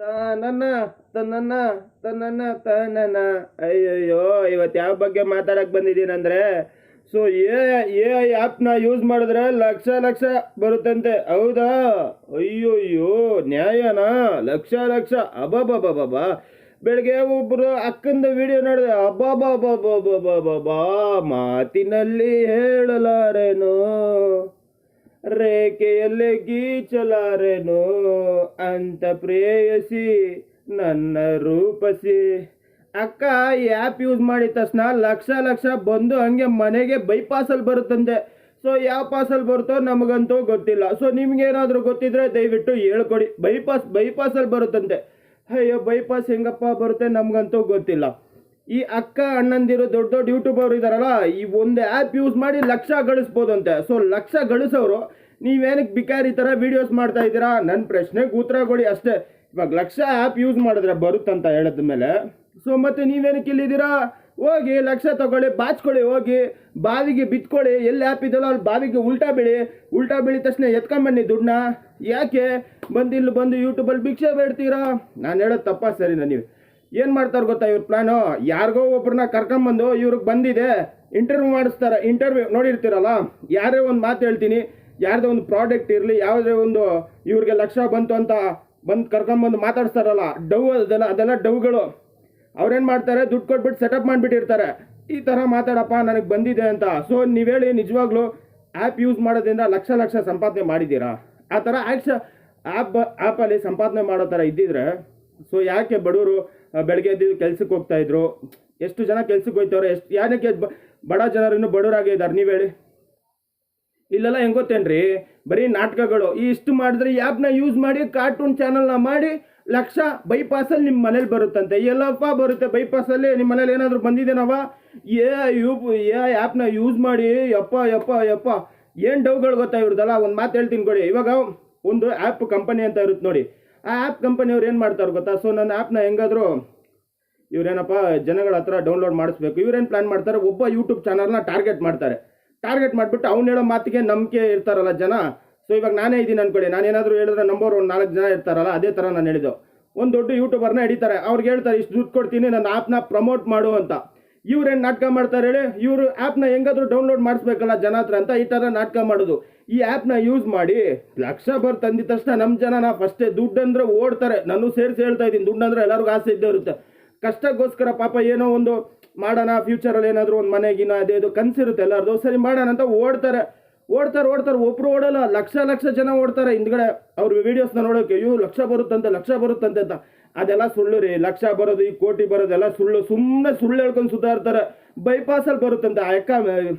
ತನನ ತನನ ತನನ ತನನ ಅಯ್ಯಯ್ಯೋ ಇವತ್ತು ಯಾವ ಬಗ್ಗೆ ಮಾತಾಡಕ್ ಬಂದಿದ್ದೀನಂದ್ರೆ ಸೊ ಎ ಐ ಆ್ಯಪ್ನ ಯೂಸ್ ಮಾಡಿದ್ರೆ ಲಕ್ಷ ಲಕ್ಷ ಬರುತ್ತಂತೆ. ಹೌದಾ? ಅಯ್ಯೋಯ್ಯೋ ನ್ಯಾಯನಾ? ಲಕ್ಷ ಲಕ್ಷ ಅಬಾಬಾಬಾಬಾ. ಬೆಳಗ್ಗೆ ಒಬ್ರು ಅಕ್ಕಂದ ವಿಡಿಯೋ ನೋಡಿದೆ. ಅಬ್ಬಾಬಾಬಾಬಾಬಾಬಾ, ಮಾತಿನಲ್ಲಿ ಹೇಳಲಾರೇನು, ರೇಖೆಯಲ್ಲೇ ಗೀಚಲಾರೆನು ಅಂತ ಪ್ರೇಯಸಿ ನನ್ನ ರೂಪಸಿ. ಅಕ್ಕ ಈ ಆ್ಯಪ್ ಯೂಸ್ ಮಾಡಿದ ತಕ್ಷಣ ಲಕ್ಷ ಲಕ್ಷ ಬಂದು ಹಂಗೆ ಮನೆಗೆ ಬೈಪಾಸಲ್ಲಿ ಬರುತ್ತಂತೆ. ಸೊ ಯಾವ ಪಾಸಲ್ಲಿ ಬರುತ್ತೋ ನಮಗಂತೂ ಗೊತ್ತಿಲ್ಲ. ಸೊ ನಿಮ್ಗೇನಾದರೂ ಗೊತ್ತಿದ್ರೆ ದಯವಿಟ್ಟು ಹೇಳ್ಕೊಡಿ. ಬೈಪಾಸಲ್ಲಿ ಬರುತ್ತಂತೆ. ಅಯ್ಯೋ ಬೈಪಾಸ್ ಹೆಂಗಪ್ಪ ಬರುತ್ತೆ ನಮಗಂತೂ ಗೊತ್ತಿಲ್ಲ. ಈ ಅಕ್ಕ ಅಣ್ಣಂದಿರು ದೊಡ್ಡ ದೊಡ್ಡ ಯೂಟ್ಯೂಬರ್ ಇದಾರಲ್ಲ, ಈ ಒಂದು ಆ್ಯಪ್ ಯೂಸ್ ಮಾಡಿ ಲಕ್ಷ ಗಳಿಸ್ಬೋದಂತೆ. ಸೊ ಲಕ್ಷ ಗಳಿಸೋರು ನೀವೇನಕ್ಕೆ ಬಿಕಾರಿ ಥರ ವೀಡಿಯೋಸ್ ಮಾಡ್ತಾ ಇದ್ದೀರಾ? ನನ್ನ ಪ್ರಶ್ನೆಗೆ ಉತ್ತರ ಕೊಡಿ ಅಷ್ಟೇ. ಇವಾಗ ಲಕ್ಷ ಆ್ಯಪ್ ಯೂಸ್ ಮಾಡಿದ್ರೆ ಬರುತ್ತಂತ ಹೇಳಿದ ಮೇಲೆ ಸೊ ಮತ್ತೆ ನೀವೇನಕ್ಕೆ ಇಲ್ಲಿದ್ದೀರಾ? ಹೋಗಿ ಲಕ್ಷ ತಗೊಳ್ಳಿ, ಬಾಚ್ಕೊಳ್ಳಿ, ಹೋಗಿ ಬಾವಿಗೆ ಬಿತ್ಕೊಳ್ಳಿ. ಎಲ್ಲಿ ಆ್ಯಪ್ ಇದೆಯಲ್ಲ ಅಲ್ಲಿ ಬಾವಿಗೆ ಉಲ್ಟಾ ಬೆಳಿ ತಕ್ಷಣ ಎತ್ಕೊಂಬನ್ನಿ ದುಡ್ಡನ್ನ. ಯಾಕೆ ಬಂದಿಲ್ಲಿ ಬಂದು ಯೂಟ್ಯೂಬಲ್ಲಿ ಭಿಕ್ಷೆ ಬೇಡ್ತೀರಾ? ನಾನು ಹೇಳೋದು ತಪ್ಪ ಸರಿನಾ? ನೀವು ಏನು ಮಾಡ್ತಾರೆ ಗೊತ್ತಾ? ಇವ್ರ ಪ್ಲಾನು, ಯಾರಿಗೋ ಒಬ್ಬರನ್ನ ಕರ್ಕೊಂಬಂದು ಇವ್ರಿಗೆ ಬಂದಿದೆ ಇಂಟರ್ವ್ಯೂ ಮಾಡಿಸ್ತಾರೆ. ಇಂಟರ್ವ್ಯೂ ನೋಡಿರ್ತೀರಲ್ಲ, ಯಾರೇ ಒಂದು ಮಾತು ಹೇಳ್ತೀನಿ, ಯಾರ್ದೇ ಒಂದು ಪ್ರಾಡಕ್ಟ್ ಇರಲಿ, ಯಾವುದೇ ಒಂದು ಇವ್ರಿಗೆ ಲಕ್ಷ ಬಂತು ಅಂತ ಬಂದು ಕರ್ಕೊಂಬಂದು ಮಾತಾಡಿಸ್ತಾರಲ್ಲ, ಅದೆಲ್ಲ ಡವ್ಗಳು. ಅವ್ರೇನು ಮಾಡ್ತಾರೆ, ದುಡ್ಡು ಕೊಟ್ಬಿಟ್ಟು ಸೆಟಪ್ ಮಾಡಿಬಿಟ್ಟಿರ್ತಾರೆ. ಈ ಥರ ಮಾತಾಡಪ್ಪ ನನಗೆ ಬಂದಿದೆ ಅಂತ. ಸೊ ನೀವು ಹೇಳಿ, ನಿಜವಾಗ್ಲೂ ಆ್ಯಪ್ ಯೂಸ್ ಮಾಡೋದ್ರಿಂದ ಲಕ್ಷ ಲಕ್ಷ ಸಂಪಾದನೆ ಮಾಡಿದ್ದೀರಾ? ಆ ಥರ ಆ್ಯಪಲ್ಲಿ ಸಂಪಾದನೆ ಮಾಡೋ ಥರ ಇದ್ದಿದ್ರೆ ಸೊ ಯಾಕೆ ಬಡವರು ಬೆಳಗ್ಗೆ ಎದ್ದು ಕೆಲ್ಸಕ್ಕೆ ಹೋಗ್ತಾ ಇದ್ರು? ಎಷ್ಟು ಜನ ಕೆಲ್ಸಕ್ಕೆ ಹೋಗ್ತವ್ರೆ? ಏನಕ್ಕೆ ಬಡ ಜನರು ಇನ್ನೂ ಬಡವರಾಗೇ ಇದ್ದಾರೆ? ನೀವು ಹೇಳಿ. ಇಲ್ಲೆಲ್ಲ ಹೆಂಗೆ ಗೊತ್ತೇನ್ರಿ, ಬರೀ ನಾಟಕಗಳು. ಇಷ್ಟು ಮಾಡಿದ್ರೆ ಈ ಆ್ಯಪ್ನ ಯೂಸ್ ಮಾಡಿ ಕಾರ್ಟೂನ್ ಚಾನಲ್ನ ಮಾಡಿ ಲಕ್ಷ ಬೈಪಾಸಲ್ಲಿ ನಿಮ್ಮ ಮನೇಲಿ ಬರುತ್ತಂತೆ. ಎಲ್ಲಪ್ಪ ಬರುತ್ತೆ ಬೈಪಾಸಲ್ಲಿ? ನಿಮ್ಮ ಮನೇಲಿ ಏನಾದರೂ ಬಂದಿದ್ದೇನವ? ಏ ಆ್ಯಪ್ನ ಯೂಸ್ ಮಾಡಿ ಯಪ್ಪ ಏನು ಡವ್ಗಳು ಗೊತ್ತಾ ಇವ್ರದಲ್ಲ. ಒಂದು ಮಾತು ಹೇಳ್ತೀನಿ ಕೊಡಿ. ಇವಾಗ ಒಂದು ಆ್ಯಪ್ ಕಂಪನಿ ಅಂತ ಇರುತ್ತೆ ನೋಡಿ, ಆ ಆ್ಯಪ್ ಕಂಪನಿಯವ್ರು ಏನು ಮಾಡ್ತಾರೆ ಗೊತ್ತಾ? ಸೊ ನನ್ನ ಆ್ಯಪ್ನ ಹೆಂಗಾದರೂ ಇವರೇನಪ್ಪ ಜನಗಳ ಹತ್ರ ಡೌನ್ಲೋಡ್ ಮಾಡಿಸ್ಬೇಕು. ಇವ್ರೇನು ಪ್ಲ್ಯಾನ್ ಮಾಡ್ತಾರೆ, ಒಬ್ಬ ಯೂಟ್ಯೂಬ್ ಚಾನಲ್ನ ಟಾರ್ಗೆಟ್ ಮಾಡಿಬಿಟ್ಟು ಅವ್ನು ಹೇಳೋ ಮಾತಿಗೆ ನಂಬಿಕೆ ಇರ್ತಾರಲ್ಲ ಜನ. ಸೊ ಇವಾಗ ನಾನೇ ಇದ್ದೀನಿ ಅನ್ಕೊಳ್ಳಿ, ನಾನೇನಾದರೂ ಹೇಳಿದ್ರೆ ನಂಬೋರ್ ಒಂದು 4 ಜನ ಇರ್ತಾರಲ್ಲ, ಅದೇ ಥರ ನಾನು ಹೇಳಿದ್ದು. ಒಂದು ದೊಡ್ಡ ಯೂಟ್ಯೂಬರ್ನ ಹಿಡಿತಾರೆ, ಅವ್ರಿಗೆ ಹೇಳ್ತಾರೆ ಇಷ್ಟು ದುಡ್ಡು ಕೊಡ್ತೀನಿ ನನ್ನ ಆ್ಯಪ್ನ ಪ್ರಮೋಟ್ ಮಾಡು ಅಂತ. ಇವ್ರೇನು ನಾಟಕ ಮಾಡ್ತಾರೆ ಹೇಳಿ? ಇವರು ಆ್ಯಪ್ನ ಹೆಂಗಾದರೂ ಡೌನ್ಲೋಡ್ ಮಾಡಿಸ್ಬೇಕಲ್ಲ ಜನ ಹತ್ರ ಅಂತ ಈ ಥರ ನಾಟಕ ಮಾಡೋದು. ಈ ಆ್ಯಪ್ನ ಯೂಸ್ ಮಾಡಿ ಲಕ್ಷ ತಂದಿದ ತಕ್ಷಣ ನಮ್ಮ ಜನನ ಫಸ್ಟೇ ದುಡ್ಡಂದ್ರೆ ಓಡ್ತಾರೆ. ನಾನು ಸೇರಿಸಿ ಹೇಳ್ತಾ ಇದ್ದೀನಿ, ದುಡ್ಡಂದ್ರೆ ಎಲ್ಲರಿಗೂ ಆಸೆ ಇದ್ದೇ ಇರುತ್ತೆ. ಕಷ್ಟಕ್ಕೋಸ್ಕರ ಪಾಪ ಏನೋ ಒಂದು ಮಾಡೋಣ, ಫ್ಯೂಚರಲ್ಲಿ ಏನಾದರೂ ಒಂದು ಮನೆಗಿನ ಅದೇದು ಕನಸಿರುತ್ತೆ ಎಲ್ಲರದು, ಸರಿ ಮಾಡೋಣ ಅಂತ ಓಡ್ತಾರೆ. ಒಬ್ಬರು ಓಡಲ್ಲ, ಲಕ್ಷ ಜನ ಓಡ್ತಾರೆ ಹಿಂದ್ಗಡೆ ಅವ್ರ ವೀಡಿಯೋಸ್ನ ನೋಡೋಕೆ. ಲಕ್ಷ ಬರುತ್ತಂತೆ ಅಂತ. ಅದೆಲ್ಲ ಸುಳ್ಳು ರೀ. ಲಕ್ಷ ಬರೋದು, ಈ ಕೋಟಿ ಬರೋದೆಲ್ಲ ಸುಳ್ಳು. ಸುಮ್ಮನೆ ಸುಳ್ಳು ಹೇಳ್ಕೊಂಡು ಸುತ್ತಾಡ್ತಾರೆ. ಬೈಪಾಸಲ್ಲಿ ಬರುತ್ತಂತೆ. ಆ ಅಕ್ಕ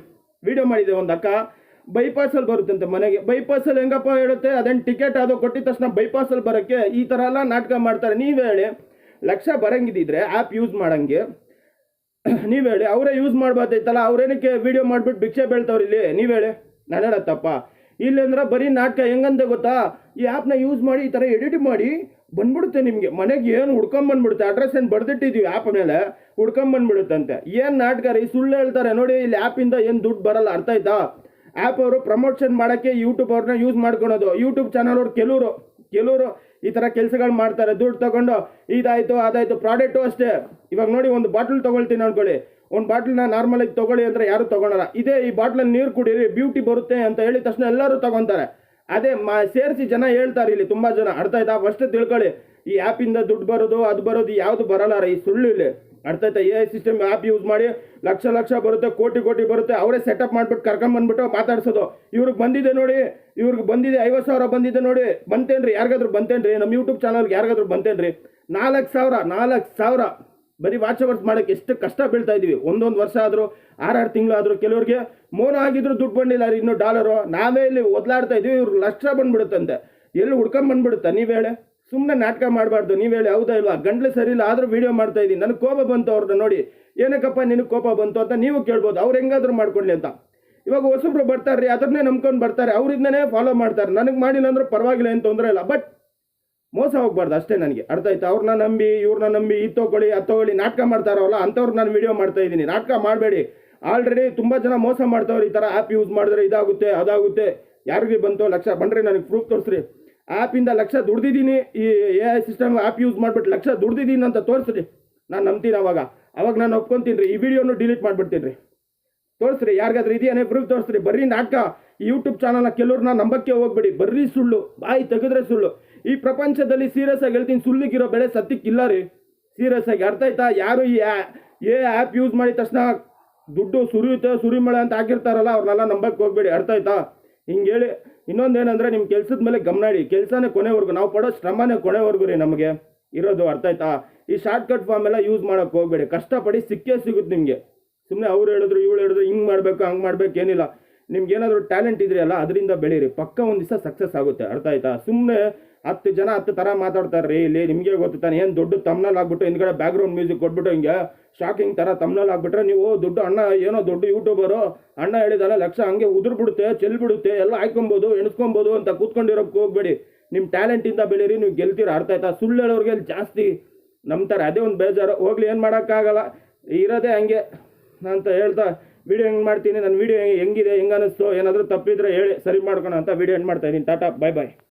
ವಿಡಿಯೋ ಮಾಡಿದೆ, ಒಂದು ಅಕ್ಕ ಬೈಪಾಸಲ್ಲಿ ಬರುತ್ತಂತೆ ಮನೆಗೆ. ಬೈಪಾಸಲ್ಲಿ ಹೆಂಗಪ್ಪ ಹೇಳುತ್ತೆ? ಅದೇನು ಟಿಕೆಟ್ ಅದು ಕೊಟ್ಟಿದ ತಕ್ಷಣ ಬೈಪಾಸಲ್ಲಿ ಬರೋಕ್ಕೆ ಈ ಥರ ಎಲ್ಲ ನಾಟಕ ಮಾಡ್ತಾರೆ. ನೀವೇ ಹೇಳಿ, ಲಕ್ಷ ಬರಂಗಿದ್ದಿದ್ರೆ ಆ್ಯಪ್ ಯೂಸ್ ಮಾಡಂಗೆ ನೀವು ಹೇಳಿ. ಅವರೇ ಯೂಸ್ ಮಾಡ್ಬೋದೈತಲ್ಲ, ಅವ್ರೇನಕ್ಕೆ ವಿಡಿಯೋ ಮಾಡಿಬಿಟ್ಟು ಭಿಕ್ಷೆ ಬೀಳ್ತವ್ರು ಇಲ್ಲಿ? ನೀವು ಹೇಳಿ, ನಾನು ಹೇಳತ್ತಪ್ಪ. ಇಲ್ಲಂದ್ರೆ ಬರೀ ನಾಟಕ. ಹೆಂಗಂತ ಗೊತ್ತಾ? ಈ ಆ್ಯಪ್ನ ಯೂಸ್ ಮಾಡಿ ಈ ಥರ ಎಡಿಟ್ ಮಾಡಿ ಬಂದ್ಬಿಡುತ್ತೆ ನಿಮಗೆ ಮನೆಗೆ. ಏನು ಹುಡ್ಕೊಂಬಂದ್ಬಿಡುತ್ತೆ, ಅಡ್ರೆಸ್ ಏನು ಬರೆದಿಟ್ಟಿದ್ದೀವಿ ಆ್ಯಪ್ ಮೇಲೆ, ಹುಡ್ಕೊಂಬಂದ್ಬಿಡುತ್ತಂತೆ. ಏನು ನಾಟಕ ರೀ, ಸುಳ್ಳು ಹೇಳ್ತಾರೆ ನೋಡಿ. ಇಲ್ಲಿ ಆ್ಯಪಿಂದ ಏನು ದುಡ್ಡು ಬರಲ್ಲ, ಅರ್ಥ ಆಯ್ತಾ? ಆ್ಯಪ್ ಅವರು ಪ್ರಮೋಷನ್ ಮಾಡೋಕ್ಕೆ ಯೂಟ್ಯೂಬ್ ಅವ್ರನ್ನ ಯೂಸ್ ಮಾಡ್ಕೊಳೋದು. ಯೂಟ್ಯೂಬ್ ಚಾನಲ್ ಅವ್ರು ಕೆಲವರು ಈ ಥರ ಕೆಲಸಗಳು ಮಾಡ್ತಾರೆ. ದುಡ್ಡು ತಗೊಂಡು ಇದಾಯಿತು ಅದಾಯಿತು. ಪ್ರಾಡಕ್ಟು ಅಷ್ಟೇ. ಇವಾಗ ನೋಡಿ, ಒಂದು ಬಾಟ್ಲ್ ತೊಗೊಳ್ತೀನಿ ಅನ್ಕೊಳ್ಳಿ, ಒಂದು ಬಾಟ್ಲನ್ನ ನಾರ್ಮಲಾಗಿ ತೊಗೊಳ್ಳಿ ಅಂದರೆ ಯಾರು ತೊಗೊಳಲ್ಲ. ಇದೇ ಈ ಬಾಟ್ಲಲ್ಲಿ ನೀರು ಕುಡೀರಿ ಬ್ಯೂಟಿ ಬರುತ್ತೆ ಅಂತ ಹೇಳಿದ ತಕ್ಷಣ ಎಲ್ಲರೂ ತೊಗೊತಾರೆ. ಅದೇ ಸೇರಿಸಿ ಜನ ಹೇಳ್ತಾರೆ ಇಲ್ಲಿ ತುಂಬ ಜನ, ಅರ್ಥ ಆಯ್ತಾ? ಫಸ್ಟ್ ತಿಳ್ಕೊಳ್ಳಿ, ಈ ಆ್ಯಪಿಂದ ದುಡ್ಡು ಬರೋದು ಅದು ಬರೋದು ಯಾವುದು ಬರಲ್ಲ ರೀ, ಈ ಸುಳ್ಳು ಇಲ್ಲಿ, ಅರ್ಥ ಆಯ್ತಾ? A I system app use ಮಾಡಿ ಲಕ್ಷ ಬರುತ್ತೆ, ಕೋಟಿ ಬರುತ್ತೆ. ಅವರೇ ಸೆಟಪ್ ಮಾಡಿಬಿಟ್ಟು ಕರ್ಕೊಂಬಂದ್ಬಿಟ್ಟು ಮಾತಾಡ್ಸೋದು. ಇವ್ರಿಗೆ ಬಂದಿದೆ ನೋಡಿ, ಇವ್ರಿಗೆ ಬಂದಿದೆ 50,000 ಬಂದಿದೆ ನೋಡಿ. ಬಂತೇನ್ರಿ? ಯಾರಿಗಾದ್ರೂ ಬಂತೇನ್ರಿ? ನಮ್ಮ ಯೂಟ್ಯೂಬ್ ಚಾನಲ್ಗೆ ಯಾರಿಗಾದ್ರೂ ಬಂತೇನ್ರಿ? 4,000 ಬರೀ ವಾಚ್ ಅವರ್ಸ್ ಮಾಡೋಕ್ಕೆ ಎಷ್ಟು ಕಷ್ಟ ಬೀಳ್ತಾ ಇದೀವಿ. ಒಂದೊಂದು ವರ್ಷ ಆದರೂ 6 ತಿಂಗಳು ಆದರೂ ಕೆಲವ್ರಿಗೆ ಮೋನ ಆಗಿದ್ರು ದುಡ್ಡು ಬಂದಿಲ್ಲ ರೀ, ಇನ್ನೂ ಡಾಲರು. ನಾವೇ ಇಲ್ಲಿ ಒದ್ಲಾಡ್ತಾ ಇದೀವಿ, ಇವ್ರಿಗೆ ಲಕ್ಷ ಬಂದ್ಬಿಡುತ್ತಂತೆ. ಎಲ್ಲಿ ಹುಡ್ಕೊಂಬಂದ್ಬಿಡುತ್ತಾ? ನೀವು ಹೇಳಿ. ಸುಮ್ಮನೆ ನಾಟಕ ಮಾಡಬಾರ್ದು. ನೀವು ಹೇಳಿ, ಹೌದಾ ಇಲ್ವಾ? ಗಂಟ್ಲು ಸರಿ ಇಲ್ಲ ಆದರೂ ವೀಡಿಯೋ ಮಾಡ್ತಾ ಇದ್ದೀನಿ. ನನಗೆ ಕೋಪ ಬಂತು ಅವ್ರನ್ನ ನೋಡಿ. ಏನಕ್ಕಪ್ಪ ನಿನಗೆ ಕೋಪ ಬಂತು ಅಂತ ನೀವು ಕೇಳ್ಬೋದು. ಅವ್ರು ಹೆಂಗಾದ್ರೂ ಮಾಡ್ಕೊಳ್ಳಿ ಅಂತ. ಇವಾಗ ಹೊಸಬ್ರು ಬರ್ತಾರೆ ರೀ, ಅದನ್ನೇ ನಂಬ್ಕೊಂಡು ಬರ್ತಾರೆ, ಅವರಿಂದನೇ ಫಾಲೋ ಮಾಡ್ತಾರೆ. ನನಗೆ ಮಾಡಿಲ್ಲ ಅಂದ್ರೂ ಪರವಾಗಿಲ್ಲ, ಏನು ತೊಂದರೆ ಇಲ್ಲ. ಬಟ್ ಮೋಸ ಹೋಗ್ಬಾರ್ದು ಅಷ್ಟೇ ನನಗೆ, ಅರ್ಥ ಆಯ್ತಾ? ಅವ್ರನ್ನ ನಂಬಿ ಇವ್ರನ್ನ ನಂಬಿ ಇದು ತೊಗೊಳ್ಳಿ ನಾಟಕ ಮಾಡ್ತಾರಲ್ಲ ಅಂಥವ್ರು ನಾನು ವಿಡಿಯೋ ಮಾಡ್ತಾ ಇದ್ದೀನಿ. ನಾಟಕ ಮಾಡಬೇಡಿ. ಆಲ್ರೆಡಿ ತುಂಬ ಜನ ಮೋಸ ಮಾಡ್ತಾವ್ರು. ಈ ಥರ ಆ್ಯಪ್ ಯೂಸ್ ಮಾಡಿದ್ರೆ ಇದಾಗುತ್ತೆ ಅದಾಗುತ್ತೆ, ಯಾರಿಗೆ ಬಂತು ಲಕ್ಷ ಬಂದರೆ ನನಗೆ ಪ್ರೂಫ್ ತೋರಿಸ್ರಿ. ಆ್ಯಪಿಂದ ಲಕ್ಷ ದುಡ್ದಿದ್ದೀನಿ, ಈ A I system app use ಮಾಡಿಬಿಟ್ಟು ಲಕ್ಷ ದುಡ್ದಿದ್ದೀನಿ ಅಂತ ತೋರಿಸ್ರಿ, ನಾನು ನಂಬ್ತೀನಿ. ಅವಾಗ ನಾನು ಒಪ್ಕೊತೀನಿ ರೀ. ಈ ವಿಡಿಯೋನು ಡಿಲೀಟ್ ಮಾಡಿಬಿಡ್ತೀನಿ ರೀ. ತೋರಿಸ್ರಿ, ಯಾರಿಗಾದ್ರೂ ಇದೆಯೇ ಪ್ರೂಫ್ ತೋರಿಸ್ರಿ. ಬರ್ರಿ ನಾಟಕ. ಈ ಯೂಟ್ಯೂಬ್ ಚಾನಲ್ನ ಕೆಲವ್ರನ್ನ ನಂಬಕ್ಕೆ ಹೋಗ್ಬೇಡಿ. ಬರ್ರಿ ಸುಳ್ಳು, ಬಾಯಿ ತೆಗೆದ್ರೆ ಸುಳ್ಳು. ಈ ಪ್ರಪಂಚದಲ್ಲಿ ಸೀರಿಯಸ್ ಆಗಿ ಹೇಳ್ತೀನಿ, ಸುಳ್ಳಿಗಿರೋ ಬೆಳೆ ಸತ್ಯಕ್ಕಿಲ್ಲ ರೀ. ಸೀರಿಯಸ್ ಆಗಿ ಅರ್ಥ ಆಯ್ತಾ? ಯಾರು ಈ ಆ್ಯಪ್ ಯೂಸ್ ಮಾಡಿದ ತಕ್ಷಣ ದುಡ್ಡು ಸುರಿಮಳೆ ಅಂತ ಹಾಕಿರ್ತಾರಲ್ಲ, ಅವ್ರನ್ನೆಲ್ಲ ನಂಬಕ್ಕೆ ಹೋಗ್ಬೇಡಿ. ಅರ್ಥ ಆಯ್ತಾ? ಹಿಂಗೆ ಹೇಳಿ. ಇನ್ನೊಂದೇನಂದ್ರೆ ನಿಮ್ಮ ಕೆಲಸದ ಮೇಲೆ ಗಮನ ಇಡಿ. ಕೆಲಸನೇ ಕೊನೆವರೆಗೂ, ನಾವು ಪಡೋ ಶ್ರಮನೇ ಕೊನೆವರೆಗೂ ರೀ ನಮಗೆ ಇರೋದು. ಅರ್ಥ ಆಯ್ತಾ? ಈ ಶಾರ್ಟ್ಕಟ್ ಫಾರ್ಮ್ ಎಲ್ಲ ಯೂಸ್ ಮಾಡೋಕ್ಕೆ ಹೋಗ್ಬೇಡಿ. ಕಷ್ಟಪಡಿ ಸಿಕ್ಕೇ ಸಿಗುತ್ತೆ ನಿಮಗೆ. ಸುಮ್ಮನೆ ಅವ್ರು ಹೇಳಿದ್ರು ಇವ್ರು ಹೇಳಿದ್ರು ಹಿಂಗೆ ಮಾಡಬೇಕು ಹಂಗೆ ಮಾಡ್ಬೇಕು ಏನಿಲ್ಲ. ನಿಮ್ಗೆ ಏನಾದರೂ ಟ್ಯಾಲೆಂಟ್ ಇದ್ರಿ ಅಲ್ಲ, ಅದರಿಂದ ಬೆಳೀರಿ. ಪಕ್ಕ ಒಂದು ದಿವಸ ಸಕ್ಸಸ್ ಆಗುತ್ತೆ. ಅರ್ಥ ಆಯ್ತಾ? ಸುಮ್ಮನೆ 10 ಜನ 10 ಥರ ಮಾತಾಡ್ತಾರೆ ರೀ ಇಲ್ಲಿ. ನಿಮಗೆ ಗೊತ್ತು ತಾನೆ, ಏನು ದೊಡ್ಡ ತಮ್ನಲ್ಲಿ ಆಗ್ಬಿಟ್ಟು ಹಿಂದ್ಗಡೆ ಬ್ಯಾಕ್ಗ್ರೌಂಡ್ ಮ್ಯೂಸಿಕ್ ಕೊಟ್ಬಿಟ್ಟು ಹಿಂಗೆ ಶಾಕಿಂಗ್ ಥರ ತಮ್ನಲ್ಲಿ ಆಗ್ಬಿಟ್ರೆ ನೀವು ದೊಡ್ಡ ಅಣ್ಣ, ಏನೋ ದೊಡ್ಡ ಯೂಟ್ಯೂಬರು ಅಣ್ಣ ಹೇಳಿದಾನೆ ಲಕ್ಷ ಹಂಗೆ ಉದುರ್ಬಿಡುತ್ತೆ, ಚೆಲ್ಬಿಡುತ್ತೆ, ಎಲ್ಲ ಹಾಯ್ಕೊಬೋದು ಎಣಿಸ್ಕೊಬೋದು ಅಂತ ಕೂತ್ಕೊಂಡಿರೋಕ್ಕೆ ಹೋಗ್ಬೇಡಿ. ನಿಮ್ಮ ಟ್ಯಾಲೆಂಟಿಂದ ಬೆಳೀರಿ, ನೀವು ಗೆಲ್ತೀರ. ಅರ್ಥ ಆಯ್ತಾ? ಸುಳ್ಳು ಹೇಳೋರಿಗೆ ಜಾಸ್ತಿ ನಂಬ್ತಾರೆ, ಅದೇ ಒಂದು ಬೇಜಾರು. ಹೋಗ್ಲಿ, ಏನು ಮಾಡೋಕ್ಕಾಗಲ್ಲ, ಇರೋದೇ ಹಂಗೆ ಅಂತ ಹೇಳ್ತಾ ವಿಡಿಯೋ ಹೆಂಗೆ ಮಾಡ್ತೀನಿ. ನನ್ನ ವಿಡಿಯೋ ಹೆಂಗಿದೆ, ಹೆಂಗೆ ಅನ್ನಿಸ್ತು, ಏನಾದರೂ ತಪ್ಪಿದ್ರೆ ಹೇಳಿ ಸರಿ ಮಾಡ್ಕೊಳ ಅಂತ ವಿಡಿಯೋ ಎಂಡ್ ಮಾಡ್ತಾ ಇದ್ದೀನಿ. ಟಾಟಾ, ಬಾಯ್ ಬಾಯ್.